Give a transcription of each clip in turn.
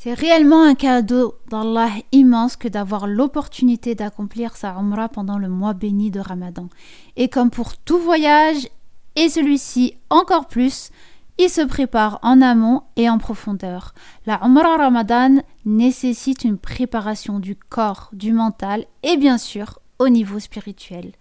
C'est réellement un cadeau d'Allah immense que d'avoir l'opportunité d'accomplir sa Umrah pendant le mois béni de Ramadan. Et comme pour tout voyage, et celui-ci encore plus, il se prépare en amont et en profondeur. La Umrah Ramadan nécessite une préparation du corps, du mental et bien sûr au niveau spirituel.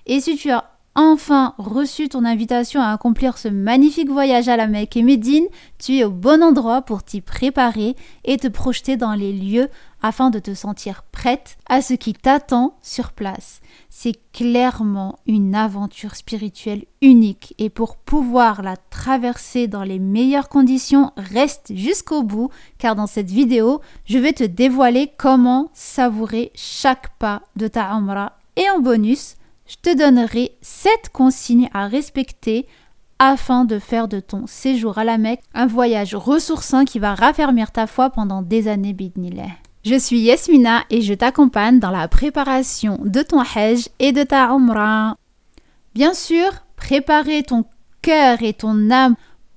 Et si tu as enfin reçu ton invitation à accomplir ce magnifique voyage à la Mecque et Médine, tu es au bon endroit pour t'y préparer et te projeter dans les lieux afin de te sentir prête à ce qui t'attend sur place. C'est clairement une aventure spirituelle unique et pour pouvoir la traverser dans les meilleures conditions, reste jusqu'au bout car dans cette vidéo, je vais te dévoiler comment savourer chaque pas de ta Umrah et en bonus, je te donnerai 7 consignes à respecter afin de faire de ton séjour à la Mecque un voyage ressourçant qui va raffermir ta foi pendant des années bidnillah. Je suis Yasmina et je t'accompagne dans la préparation de ton Hajj et de ta Umrah. Bien sûr, préparer ton cœur et ton âme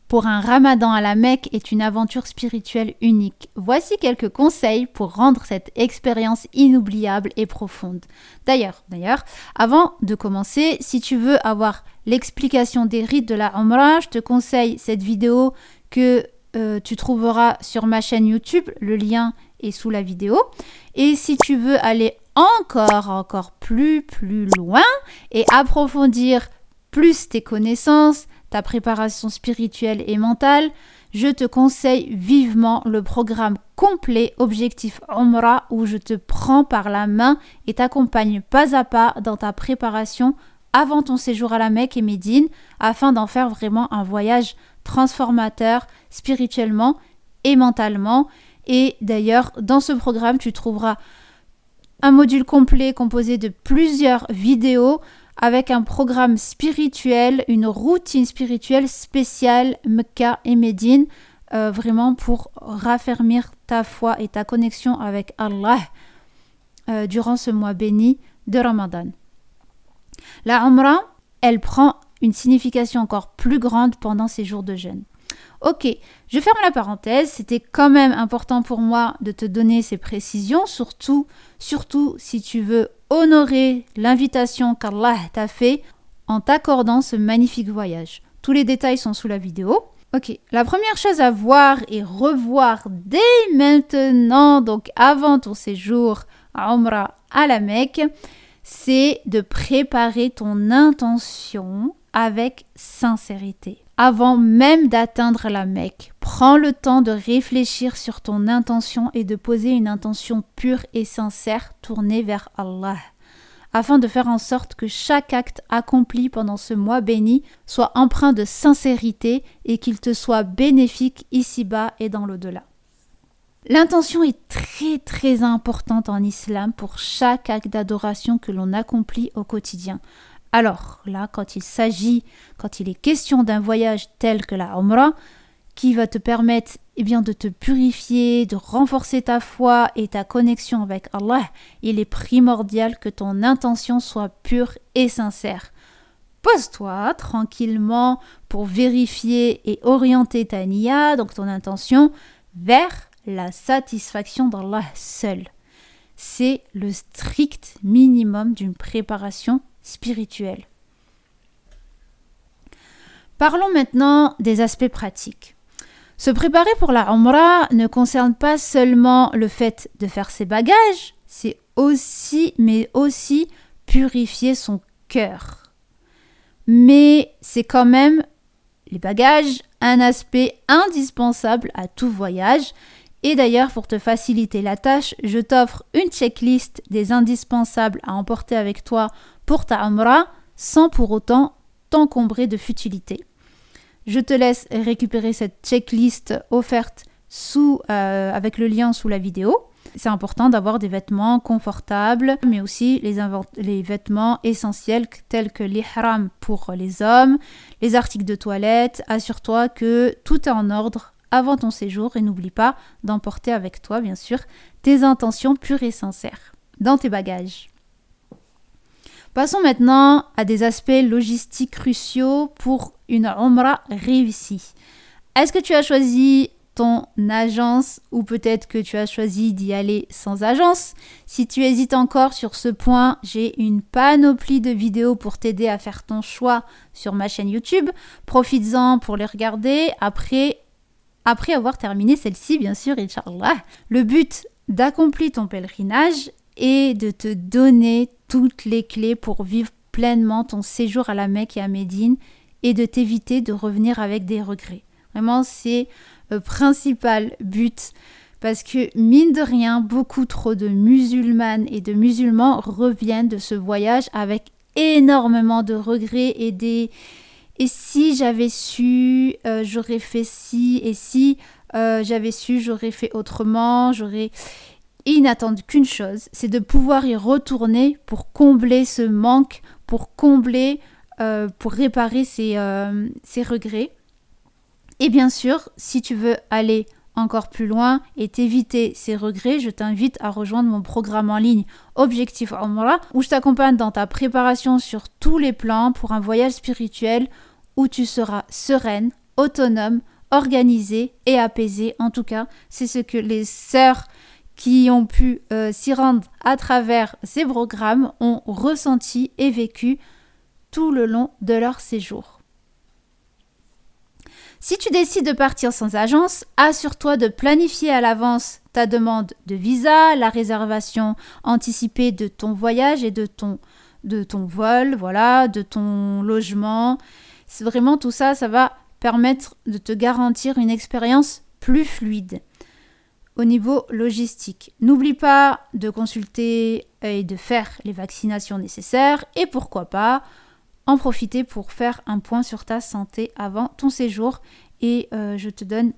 pour un Ramadan à la Mecque est une aventure spirituelle unique. Voici quelques conseils pour rendre cette expérience inoubliable et profonde. D'ailleurs, avant de commencer, si tu veux avoir l'explication des rites de la Umrah, je te conseille cette vidéo que tu trouveras sur ma chaîne YouTube. Le lien est sous la vidéo. Et si tu veux aller encore plus loin et approfondir plus tes connaissances, ta préparation spirituelle et mentale, je te conseille vivement le programme complet Objectif Umrah où je te prends par la main et t'accompagne pas à pas dans ta préparation avant ton séjour à la Mecque et Médine afin d'en faire vraiment un voyage transformateur spirituellement et mentalement. Et d'ailleurs, dans ce programme, tu trouveras un module complet composé de plusieurs vidéos avec un programme spirituel, une routine spirituelle spéciale Mecca et Médine, vraiment pour raffermir ta foi et ta connexion avec Allah durant ce mois béni de Ramadan. La Umrah, elle prend une signification encore plus grande pendant ces jours de jeûne. Ok, je ferme la parenthèse, c'était quand même important pour moi de te donner ces précisions, surtout si tu veux honorer l'invitation qu'Allah t'a fait en t'accordant ce magnifique voyage. Tous les détails sont sous la vidéo. Ok, la première chose à voir et revoir dès maintenant, donc avant ton séjour à Umrah à la Mecque, c'est de préparer ton intention avec sincérité. Avant même d'atteindre la Mecque, prends le temps de réfléchir sur ton intention et de poser une intention pure et sincère tournée vers Allah, afin de faire en sorte que chaque acte accompli pendant ce mois béni soit empreint de sincérité et qu'il te soit bénéfique ici-bas et dans l'au-delà. L'intention est très importante en islam pour chaque acte d'adoration que l'on accomplit au quotidien. Alors là, quand il est question d'un voyage tel que la Umrah, qui va te permettre de te purifier, de renforcer ta foi et ta connexion avec Allah, il est primordial que ton intention soit pure et sincère. Pose-toi tranquillement pour vérifier et orienter ta niya, donc ton intention, vers la satisfaction d'Allah seul. C'est le strict minimum d'une préparation spirituelle. Parlons maintenant des aspects pratiques. Se préparer pour la Umrah ne concerne pas seulement le fait de faire ses bagages, mais aussi purifier son cœur. Mais c'est quand même, les bagages, un aspect indispensable à tout voyage. Et d'ailleurs, pour te faciliter la tâche, je t'offre une checklist des indispensables à emporter avec toi pour ta Umrah, sans pour autant t'encombrer de futilités. Je te laisse récupérer cette checklist offerte avec le lien sous la vidéo. C'est important d'avoir des vêtements confortables, mais aussi les vêtements essentiels tels que l'ihram pour les hommes, les articles de toilette. Assure-toi que tout est en ordre avant ton séjour et n'oublie pas d'emporter avec toi, bien sûr, tes intentions pures et sincères dans tes bagages. Passons maintenant à des aspects logistiques cruciaux pour une Umrah réussie. Est-ce que tu as choisi ton agence ou peut-être que tu as choisi d'y aller sans agence. Si tu hésites encore sur ce point, j'ai une panoplie de vidéos pour t'aider à faire ton choix sur ma chaîne YouTube. Profites-en pour les regarder après avoir terminé celle-ci, bien sûr, Inch'Allah. Le but d'accomplir ton pèlerinage est de te donner toutes les clés pour vivre pleinement ton séjour à la Mecque et à Médine et de t'éviter de revenir avec des regrets. Vraiment, c'est le principal but parce que, mine de rien, beaucoup trop de musulmanes et de musulmans reviennent de ce voyage avec énormément de regrets et si j'avais su, j'aurais fait ci, et si j'avais su, j'aurais fait autrement, Et ils n'attendent qu'une chose, c'est de pouvoir y retourner pour combler ce manque, pour réparer ces regrets. Et bien sûr, si tu veux aller encore plus loin et t'éviter ces regrets, je t'invite à rejoindre mon programme en ligne Objectif Umrah, où je t'accompagne dans ta préparation sur tous les plans pour un voyage spirituel où tu seras sereine, autonome, organisée et apaisée. En tout cas, c'est ce que les sœurs qui ont pu s'y rendre à travers ces programmes ont ressenti et vécu tout le long de leur séjour. Si tu décides de partir sans agence, assure-toi de planifier à l'avance ta demande de visa, la réservation anticipée de ton voyage et de ton vol, voilà, de ton logement. C'est vraiment tout ça, ça va permettre de te garantir une expérience plus fluide au niveau logistique. N'oublie pas de consulter et de faire les vaccinations nécessaires et pourquoi pas en profiter pour faire un point sur ta santé avant ton séjour et je te donne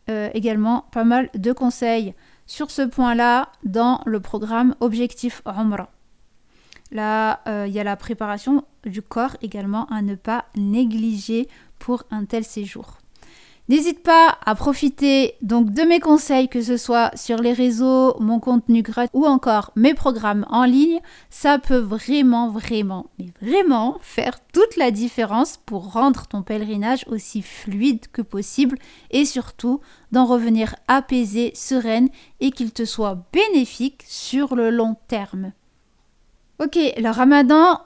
également pas mal de conseils sur ce point-là dans le programme Objectif Umrah. Là, il y a la préparation du corps également à ne pas négliger pour un tel séjour. N'hésite pas à profiter donc de mes conseils, que ce soit sur les réseaux, mon contenu gratuit ou encore mes programmes en ligne. Ça peut vraiment faire toute la différence pour rendre ton pèlerinage aussi fluide que possible et surtout d'en revenir apaisé, sereine et qu'il te soit bénéfique sur le long terme. Ok, le Ramadan,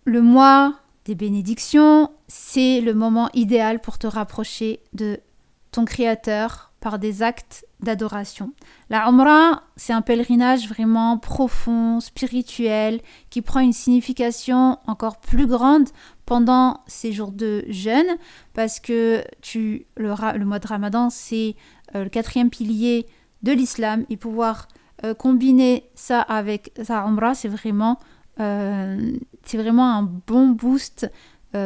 le mois des bénédictions, c'est le moment idéal pour te rapprocher de ton Créateur par des actes d'adoration. La Umrah, c'est un pèlerinage vraiment profond, spirituel, qui prend une signification encore plus grande pendant ces jours de jeûne, parce que le mois de Ramadan, c'est le 4e pilier de l'islam, et pouvoir combiner ça avec sa Umrah, c'est vraiment un bon boost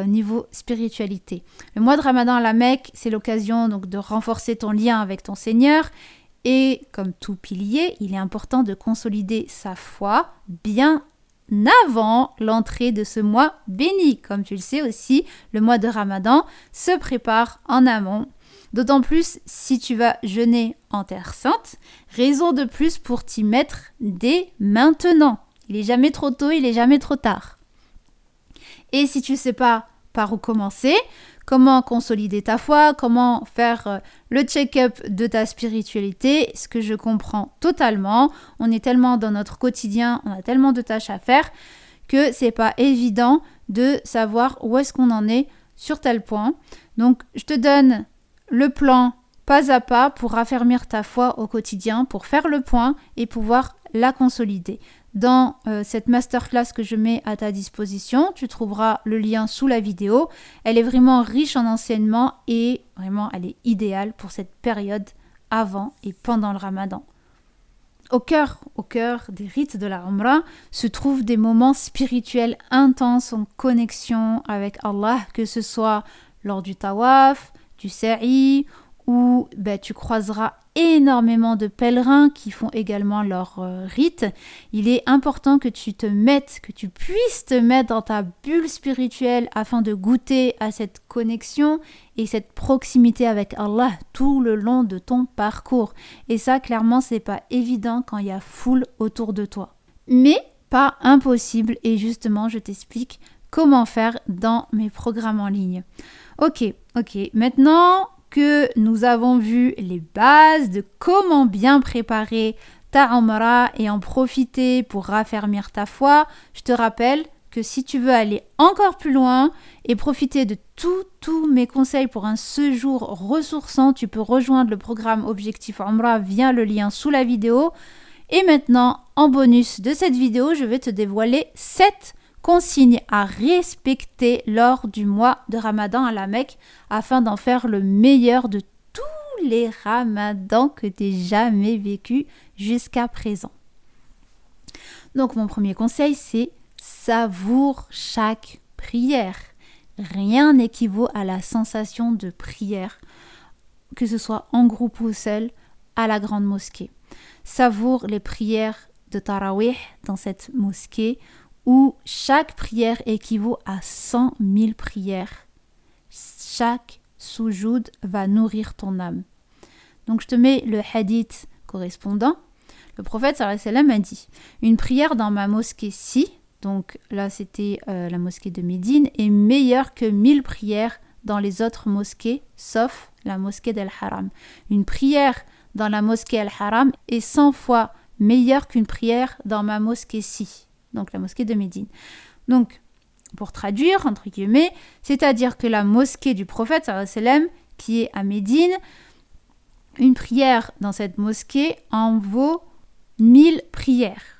niveau spiritualité. Le mois de Ramadan à la Mecque, c'est l'occasion donc de renforcer ton lien avec ton Seigneur et comme tout pilier, il est important de consolider sa foi bien avant l'entrée de ce mois béni. Comme tu le sais aussi, le mois de Ramadan se prépare en amont. D'autant plus si tu vas jeûner en Terre Sainte, raison de plus pour t'y mettre dès maintenant. Il n'est jamais trop tôt, il n'est jamais trop tard. Et si tu ne sais pas par où commencer, comment consolider ta foi, comment faire le check-up de ta spiritualité, ce que je comprends totalement. On est tellement dans notre quotidien, on a tellement de tâches à faire que c'est pas évident de savoir où est-ce qu'on en est sur tel point. Donc, je te donne le plan pas à pas pour raffermir ta foi au quotidien, pour faire le point et pouvoir la consolider. Dans cette masterclass que je mets à ta disposition, tu trouveras le lien sous la vidéo. Elle est vraiment riche en enseignements et vraiment elle est idéale pour cette période avant et pendant le Ramadan. Au cœur des rites de la Umrah se trouvent des moments spirituels intenses en connexion avec Allah, que ce soit lors du tawaf, du sa'i, où tu croiseras énormément de pèlerins qui font également leur rite. Il est important que tu puisses te mettre dans ta bulle spirituelle afin de goûter à cette connexion et cette proximité avec Allah tout le long de ton parcours. Et ça, clairement, c'est pas évident quand il y a foule autour de toi. Mais pas impossible, et justement, je t'explique comment faire dans mes programmes en ligne. Ok. Maintenant que nous avons vu les bases de comment bien préparer ta Umrah et en profiter pour raffermir ta foi, je te rappelle que si tu veux aller encore plus loin et profiter de tous mes conseils pour un séjour ressourçant, tu peux rejoindre le programme Objectif Umrah via le lien sous la vidéo. Et maintenant, en bonus de cette vidéo, je vais te dévoiler 7 consignes à respecter lors du mois de Ramadan à la Mecque afin d'en faire le meilleur de tous les Ramadans que tu aies jamais vécu jusqu'à présent. Donc mon premier conseil, c'est savoure chaque prière. Rien n'équivaut à la sensation de prière, que ce soit en groupe ou seul, à la grande mosquée. Savoure les prières de Tarawih dans cette mosquée où chaque prière équivaut à 100 000 prières. Chaque soujoud va nourrir ton âme. Donc je te mets le hadith correspondant. Le prophète sallallahu alayhi wa sallam a dit « Une prière dans ma mosquée-ci » donc là c'était la mosquée de Médine, est meilleure que 1000 prières dans les autres mosquées, sauf la mosquée d'Al-Haram. Une prière dans la mosquée Al-Haram est 100 fois meilleure qu'une prière dans ma mosquée-ci, donc la mosquée de Médine. Donc, pour traduire, entre guillemets, c'est-à-dire que la mosquée du prophète, sallallahu alayhi wa sallam, qui est à Médine, une prière dans cette mosquée en vaut 1000 prières.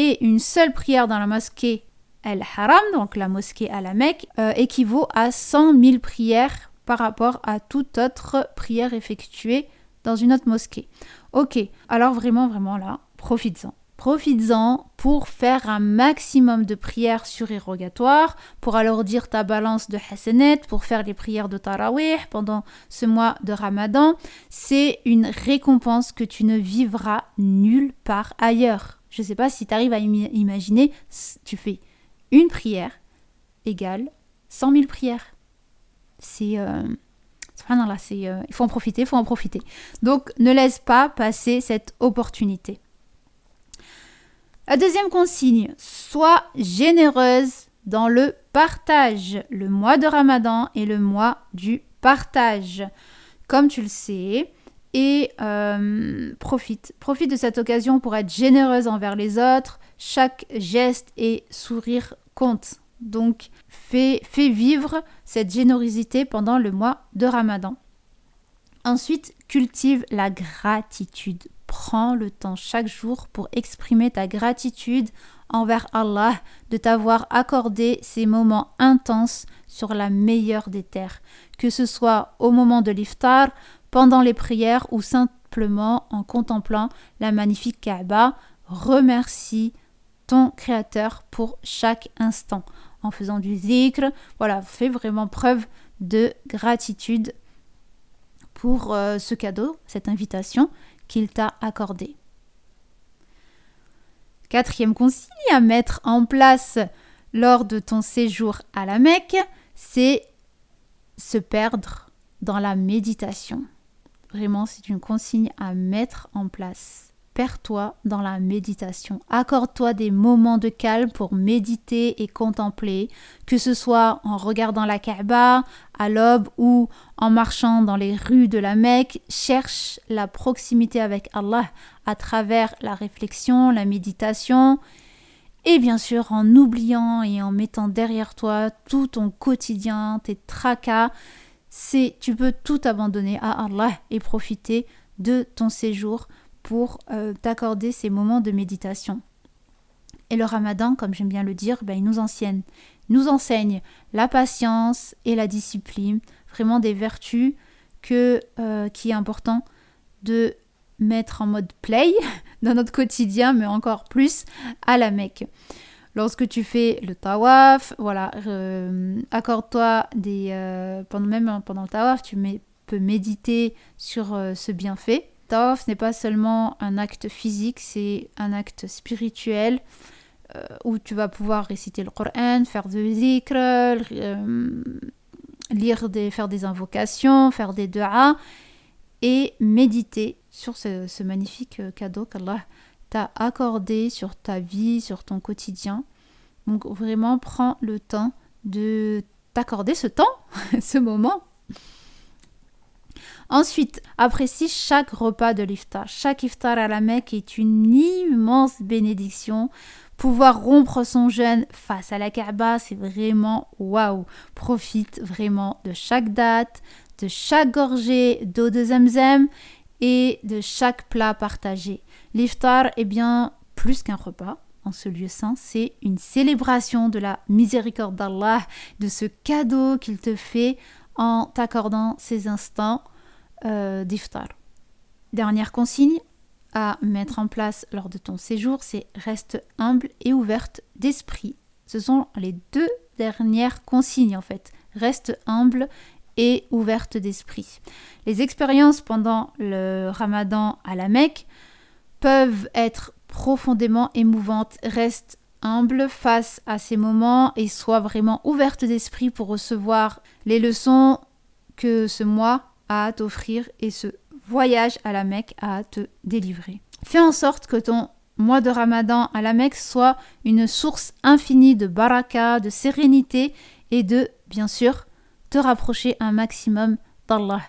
Et une seule prière dans la mosquée Al-Haram, donc la mosquée à la Mecque, équivaut à 100 000 prières par rapport à toute autre prière effectuée dans une autre mosquée. Ok, alors vraiment là, profites-en. Profites-en pour faire un maximum de prières surérogatoires, pour alourdir ta balance de hasanat, pour faire les prières de Tarawih pendant ce mois de Ramadan. C'est une récompense que tu ne vivras nulle part ailleurs. Je ne sais pas si tu arrives à imaginer, tu fais une prière égale 100 000 prières. Subhanallah, il faut en profiter. Donc, ne laisse pas passer cette opportunité. La deuxième consigne, sois généreuse dans le partage. Le mois de Ramadan est le mois du partage. Comme tu le sais, et profite de cette occasion pour être généreuse envers les autres. Chaque geste et sourire compte. Donc, fais vivre cette générosité pendant le mois de Ramadan. Ensuite, cultive la gratitude. Prends le temps chaque jour pour exprimer ta gratitude envers Allah de t'avoir accordé ces moments intenses sur la meilleure des terres, que ce soit au moment de l'iftar, pendant les prières ou simplement en contemplant la magnifique Kaaba. Remercie ton Créateur pour chaque instant en faisant du zikr. Voilà, fais vraiment preuve de gratitude pour ce cadeau, cette invitation qu'il t'a accordée. Quatrième consigne à mettre en place lors de ton séjour à la Mecque, c'est se perdre dans la méditation. Vraiment, c'est une consigne à mettre en place. Perds-toi dans la méditation. Accorde-toi des moments de calme pour méditer et contempler, que ce soit en regardant la Kaaba à l'aube ou en marchant dans les rues de la Mecque. Cherche la proximité avec Allah à travers la réflexion, la méditation et bien sûr en oubliant et en mettant derrière toi tout ton quotidien, tes tracas. Tu peux tout abandonner à Allah et profiter de ton séjour pour t'accorder ces moments de méditation. Et le Ramadan, comme j'aime bien le dire, il nous enseigne la patience et la discipline, vraiment des vertus qui est important de mettre en mode play dans notre quotidien, mais encore plus à la Mecque. Lorsque tu fais le tawaf, voilà, accorde-toi pendant le tawaf, peux méditer sur ce bienfait. Le tawaf n'est pas seulement un acte physique, c'est un acte spirituel où tu vas pouvoir réciter le Coran, faire du zikr, faire des invocations, faire des du'as et méditer sur ce magnifique cadeau qu'Allah t'a accordé sur ta vie, sur ton quotidien. Donc vraiment, prends le temps de t'accorder ce temps, ce moment. Ensuite, apprécie chaque repas de l'iftar. Chaque iftar à la Mecque est une immense bénédiction. Pouvoir rompre son jeûne face à la Kaaba, c'est vraiment waouh. Profite vraiment de chaque date, de chaque gorgée d'eau de Zamzam et de chaque plat partagé. L'iftar est bien plus qu'un repas. En ce lieu saint, c'est une célébration de la miséricorde d'Allah, de ce cadeau qu'il te fait en t'accordant ces instants d'iftar. Dernière consigne à mettre en place lors de ton séjour, c'est reste humble et ouverte d'esprit. Ce sont les deux dernières consignes en fait. Reste humble et ouverte d'esprit. Les expériences pendant le Ramadan à la Mecque peuvent être profondément émouvantes. Reste humble face à ces moments et sois vraiment ouverte d'esprit pour recevoir les leçons que ce mois a à t'offrir et ce voyage à la Mecque a à te délivrer. Fais en sorte que ton mois de Ramadan à la Mecque soit une source infinie de baraka, de sérénité et de, bien sûr, te rapprocher un maximum d'Allah.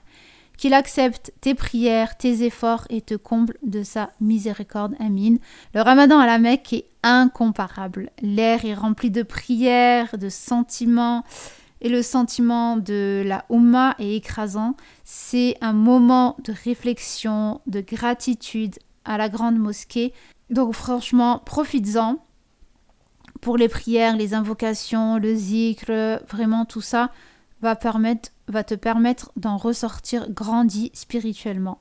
Qu'il accepte tes prières, tes efforts et te comble de sa miséricorde. Amin. Le Ramadan à la Mecque est incomparable. L'air est rempli de prières, de sentiments. Et le sentiment de la Oumma est écrasant. C'est un moment de réflexion, de gratitude à la grande mosquée. Donc franchement, profites-en pour les prières, les invocations, le zikr, vraiment tout ça va te permettre d'en ressortir grandi spirituellement.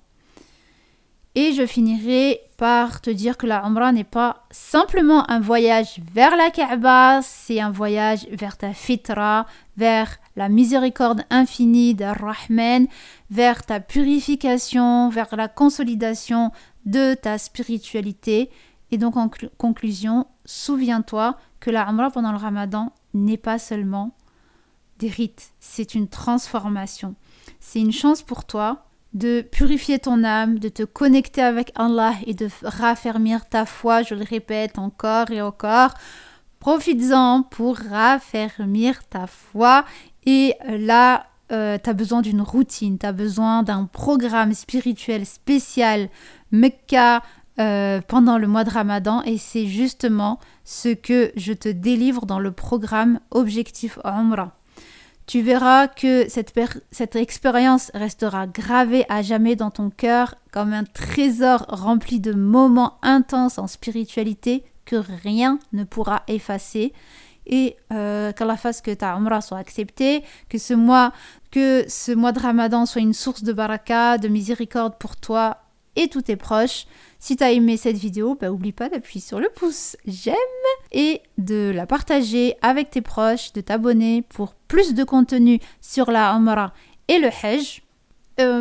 Et je finirai par te dire que la Umrah n'est pas simplement un voyage vers la Kaaba, c'est un voyage vers ta fitra, vers la miséricorde infinie d'Ar-Rahman, vers ta purification, vers la consolidation de ta spiritualité. Et donc en conclusion, souviens-toi que la Umrah pendant le Ramadan n'est pas seulement des rites, c'est une transformation. C'est une chance pour toi de purifier ton âme, de te connecter avec Allah et de raffermir ta foi, je le répète encore et encore. Profites-en pour raffermir ta foi et là, tu as besoin d'une routine, tu as besoin d'un programme spirituel spécial Mecca pendant le mois de Ramadan et c'est justement ce que je te délivre dans le programme Objectif Umrah. Tu verras que cette expérience restera gravée à jamais dans ton cœur comme un trésor rempli de moments intenses en spiritualité que rien ne pourra effacer. Et qu'Allah fasse que ta Umrah soit acceptée, que ce mois de Ramadan soit une source de baraka, de miséricorde pour toi et tous tes proches. Si tu as aimé cette vidéo, n'oublie pas d'appuyer sur le pouce j'aime et de la partager avec tes proches, de t'abonner pour plus de contenu sur la Umrah et le Hajj.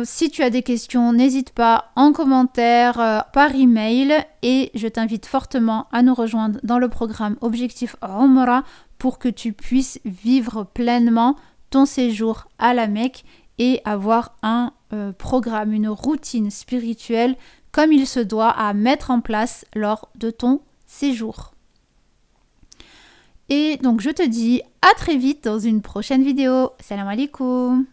Si tu as des questions, n'hésite pas en commentaire, par email et je t'invite fortement à nous rejoindre dans le programme Objectif Umrah pour que tu puisses vivre pleinement ton séjour à la Mecque et avoir un programme, une routine spirituelle comme il se doit à mettre en place lors de ton séjour. Et donc je te dis à très vite dans une prochaine vidéo. Salam alaikum.